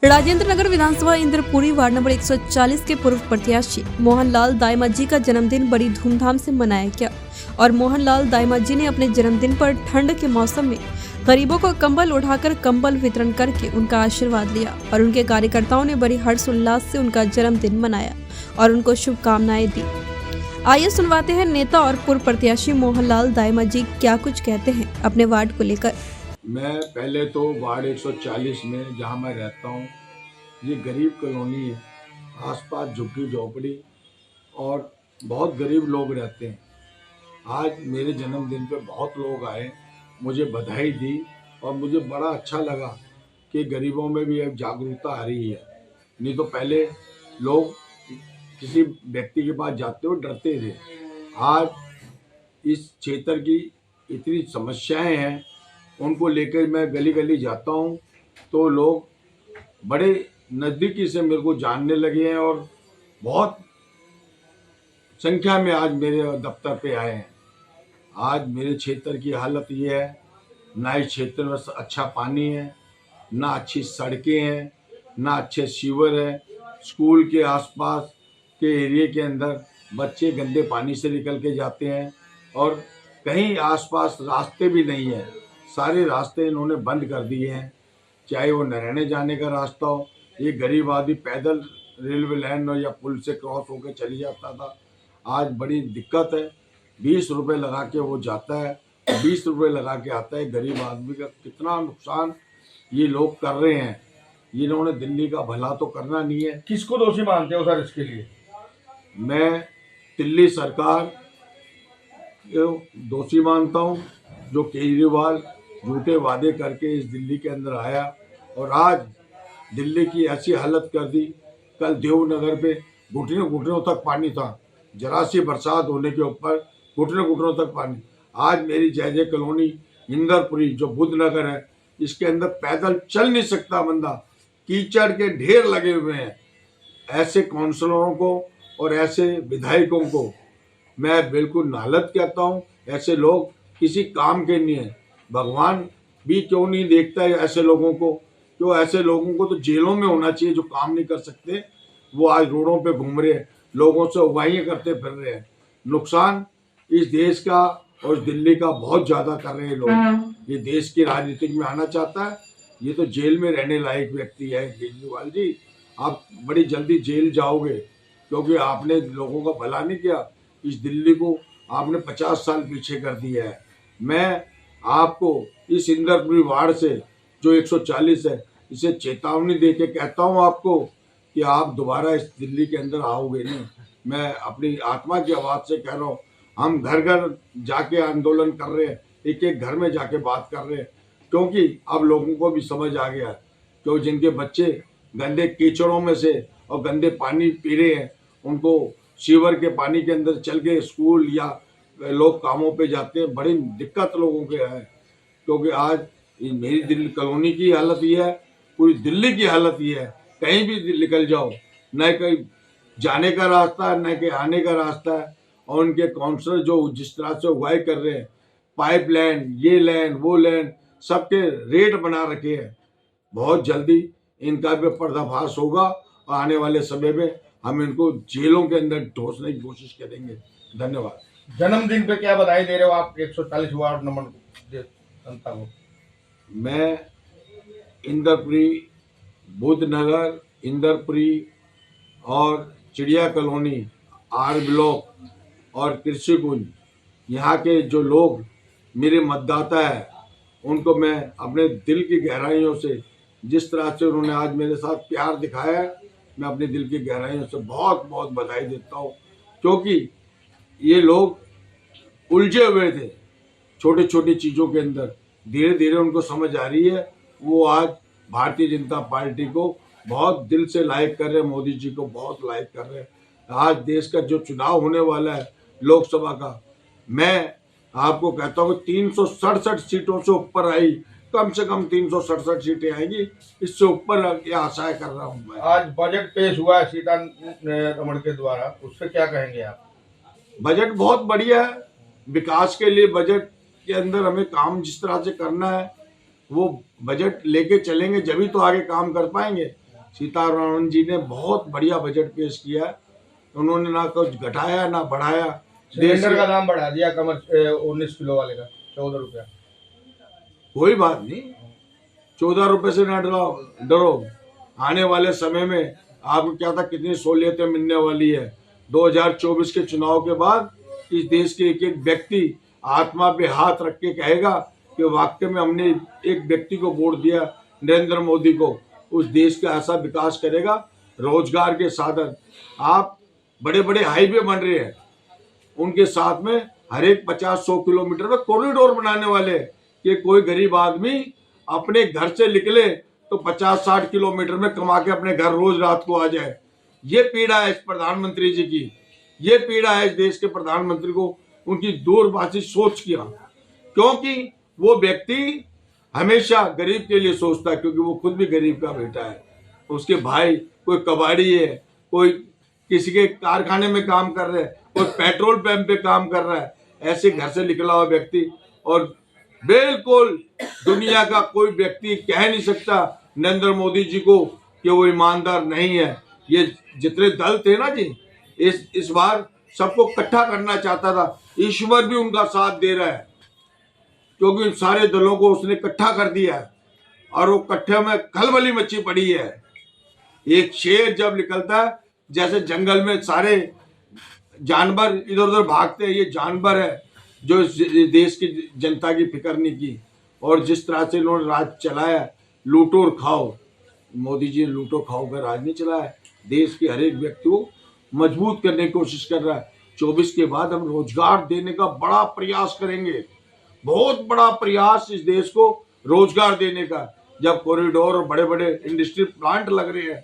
राजेंद्र नगर विधानसभा Indrapuri ward number 140 के पूर्व प्रत्याशी मोहनलाल दाइमा जी का जन्मदिन बड़ी धूमधाम से मनाया गया और मोहनलाल दाइमा जी ने अपने जन्मदिन पर ठंड के मौसम में गरीबों को कंबल उठाकर कंबल वितरण करके उनका आशीर्वाद लिया और उनके कार्यकर्ताओं ने बड़ी हर्षोल्लास से उनका जन्मदिन मनाया और उनको शुभकामनाएं दी। आइए सुनवाते हैं नेता और पूर्व प्रत्याशी मोहनलाल दाइमा जी क्या कुछ कहते हैं अपने वार्ड को लेकर। मैं पहले तो वार्ड 140 में जहां मैं रहता हूं, ये गरीब कॉलोनी है। आसपास झुग्गी झोपड़ी और बहुत गरीब लोग रहते हैं। आज मेरे जन्मदिन पे बहुत लोग आए, मुझे बधाई दी और मुझे बड़ा अच्छा लगा कि गरीबों में भी अब जागरूकता आ रही है। नहीं तो पहले लोग किसी व्यक्ति के पास जाते हुए डरते थे। आज इस क्षेत्र की इतनी समस्याएं हैं, उनको लेकर मैं गली गली जाता हूं तो लोग बड़े नज़दीकी से मेरे को जानने लगे हैं और बहुत संख्या में आज मेरे दफ्तर पे आए हैं। आज मेरे क्षेत्र की हालत ये है, ना इस क्षेत्र में अच्छा पानी है, ना अच्छी सड़कें हैं, ना अच्छे सीवर हैं। स्कूल के आसपास के एरिया के अंदर बच्चे गंदे पानी से निकल के जाते हैं और कहीं आसपास रास्ते भी नहीं है। सारे रास्ते इन्होंने बंद कर दिए हैं, चाहे वो नहरने जाने का रास्ता हो। ये गरीब आदमी पैदल रेलवे लाइन या पुल से क्रॉस होकर चली जाता था, आज बड़ी दिक्कत है। 20 रुपये लगा के वो जाता है, 20 रुपये लगा के आता है। गरीब आदमी का कितना नुकसान ये लोग कर रहे हैं। इन्होंने दिल्ली का भला तो करना नहीं है। किसको दोषी मानते हो सर इसके लिए? मैं दिल्ली सरकार को दोषी मानता हूँ, जो केजरीवाल झूठे वादे करके इस दिल्ली के अंदर आया और आज दिल्ली की ऐसी हालत कर दी। कल देवनगर पे घुटने घुटनों तक पानी था, जरा सी बरसात होने के ऊपर घुटने घुटनों तक पानी। आज मेरी जय जय कॉलोनी इंदरपुरी जो बुद्ध नगर है, इसके अंदर पैदल चल नहीं सकता बंदा, कीचड़ के ढेर लगे हुए हैं। ऐसे काउंसलरों को और ऐसे विधायकों को मैं बिल्कुल नालत कहता हूँ। ऐसे लोग किसी काम के नहीं है। भगवान भी क्यों नहीं देखता है ऐसे लोगों को? क्यों ऐसे लोगों को तो जेलों में होना चाहिए जो काम नहीं कर सकते। वो आज रोडों पे घूम रहे हैं, लोगों से उगाइयाँ करते फिर रहे हैं। नुकसान इस देश का और दिल्ली का बहुत ज़्यादा कर रहे हैं लोग। ये देश की राजनीति में आना चाहता है, ये तो जेल में रहने लायक व्यक्ति है। केजरीवाल जी, आप बड़ी जल्दी जेल जाओगे क्योंकि आपने लोगों का भला नहीं किया। इस दिल्ली को आपने 50 साल पीछे कर दिया है। मैं आपको इस इंदरपुरी वार्ड से जो 140 है, इसे चेतावनी दे के कहता हूँ आपको कि आप दोबारा इस दिल्ली के अंदर आओगे नहीं। मैं अपनी आत्मा की आवाज़ से कह रहा हूँ। हम घर घर जाके आंदोलन कर रहे हैं, एक एक घर में जाके बात कर रहे हैं, क्योंकि अब लोगों को भी समझ आ गया है। क्यों जिनके बच्चे गंदे कीचड़ों में से और गंदे पानी पी रहे हैं, उनको सीवर के पानी के अंदर चल के स्कूल या लोग कामों पे जाते हैं, बड़ी दिक्कत लोगों के है। क्योंकि आज मेरी दिल्ली कॉलोनी की हालत ये है, पूरी दिल्ली की हालत ये है, कहीं भी निकल जाओ, न कहीं जाने का रास्ता है न कहीं आने का रास्ता है। और उनके काउंसलर जो जिस तरह से उगाई कर रहे हैं, पाइप लाइन, ये लाइन, वो लाइन, सबके रेट बना रखे हैं। बहुत जल्दी इनका भी पर्दाफाश होगा और आने वाले समय में हम इनको जेलों के अंदर ढोसने की कोशिश करेंगे। धन्यवाद। जन्मदिन पे क्या बधाई दे रहे हो आप 140 वार्ड नंबर जनता को? मैं इंदरपुरी, बुद्ध नगर, इंदरपुरी और चिड़िया कॉलोनी, आर ब्लॉक और कृषि कुंज, यहाँ के जो लोग मेरे मतदाता हैं, उनको मैं अपने दिल की गहराइयों से, जिस तरह से उन्होंने आज मेरे साथ प्यार दिखाया है, मैं अपने दिल की गहराइयों से बहुत बहुत बधाई देता हूँ। क्योंकि ये लोग उलझे हुए थे छोटी छोटी चीज़ों के अंदर, धीरे धीरे उनको समझ आ रही है। वो आज भारतीय जनता पार्टी को बहुत दिल से लाइक कर रहे हैं, मोदी जी को बहुत लाइक कर रहे हैं। आज देश का जो चुनाव होने वाला है लोकसभा का, मैं आपको कहता हूँ 367 सीटों से ऊपर आई, कम से कम 367 सीटें आएंगी, इससे ऊपर ये आशाएं कर रहा हूँ मैं। आज बजट पेश हुआ है सीतारमण के द्वारा, उससे क्या कहेंगे आप? बजट बहुत बढ़िया है। विकास के लिए बजट के अंदर हमें काम जिस तरह से करना है, वो बजट लेके चलेंगे जभी तो आगे काम कर पाएंगे। सीतारमण जी ने बहुत बढ़िया बजट पेश किया है। उन्होंने ना कुछ घटाया ना बढ़ाया। सिलेंडर का दाम बढ़ा दिया, कमर 19 किलो वाले का 14 रुपया। कोई बात नहीं, 14 रुपए से ना डरो। आने वाले समय में आपको क्या था कितनी सहूलियतें मिलने वाली है। 2024 के चुनाव के बाद इस देश के एक एक व्यक्ति आत्मा पे हाथ रख के कहेगा कि वाकई में हमने एक व्यक्ति को वोट दिया, नरेंद्र मोदी को। उस देश का ऐसा विकास करेगा। रोजगार के साधन, आप बड़े बड़े हाईवे बन रहे हैं, उनके साथ में हर एक 50-100 किलोमीटर में कॉरिडोर बनाने वाले कि कोई गरीब आदमी अपने घर से निकले तो 50-60 किलोमीटर में कमा के अपने घर रोज रात को आ जाए। ये पीड़ा है इस प्रधानमंत्री जी की, ये पीड़ा है इस देश के प्रधानमंत्री को, उनकी दूरभाषी सोच किया। क्योंकि वो व्यक्ति हमेशा गरीब के लिए सोचता है, क्योंकि वो खुद भी गरीब का बेटा है। उसके भाई कोई कबाड़ी है, कोई किसी के कारखाने में काम कर रहे हैं, कोई पेट्रोल पंप पे काम कर रहा है। ऐसे घर से निकला हुआ व्यक्ति, और बिल्कुल दुनिया का कोई व्यक्ति कह नहीं सकता नरेंद्र मोदी जी को कि वो ईमानदार नहीं है। ये जितने दल थे ना जी, इस बार सबको इकट्ठा करना चाहता था। ईश्वर भी उनका साथ दे रहा है, क्योंकि सारे दलों को उसने इकट्ठा कर दिया है और वो इकट्ठे में खलबली मची पड़ी है। एक शेर जब निकलता है, जैसे जंगल में सारे जानवर इधर उधर भागते हैं, ये जानवर है जो इस देश की जनता की फिक्र नहीं की। और जिस तरह से इन्होंने राज चलाया, लूटो और खाओ, मोदी जी ने लूटो खाओ का राज नहीं चलाया। देश के हर एक व्यक्ति को मजबूत करने की कोशिश कर रहा है। 24 के बाद हम रोजगार देने का बड़ा प्रयास करेंगे, बहुत बड़ा प्रयास इस देश को रोजगार देने का। जब कॉरिडोर और बड़े बड़े इंडस्ट्री प्लांट लग रहे हैं,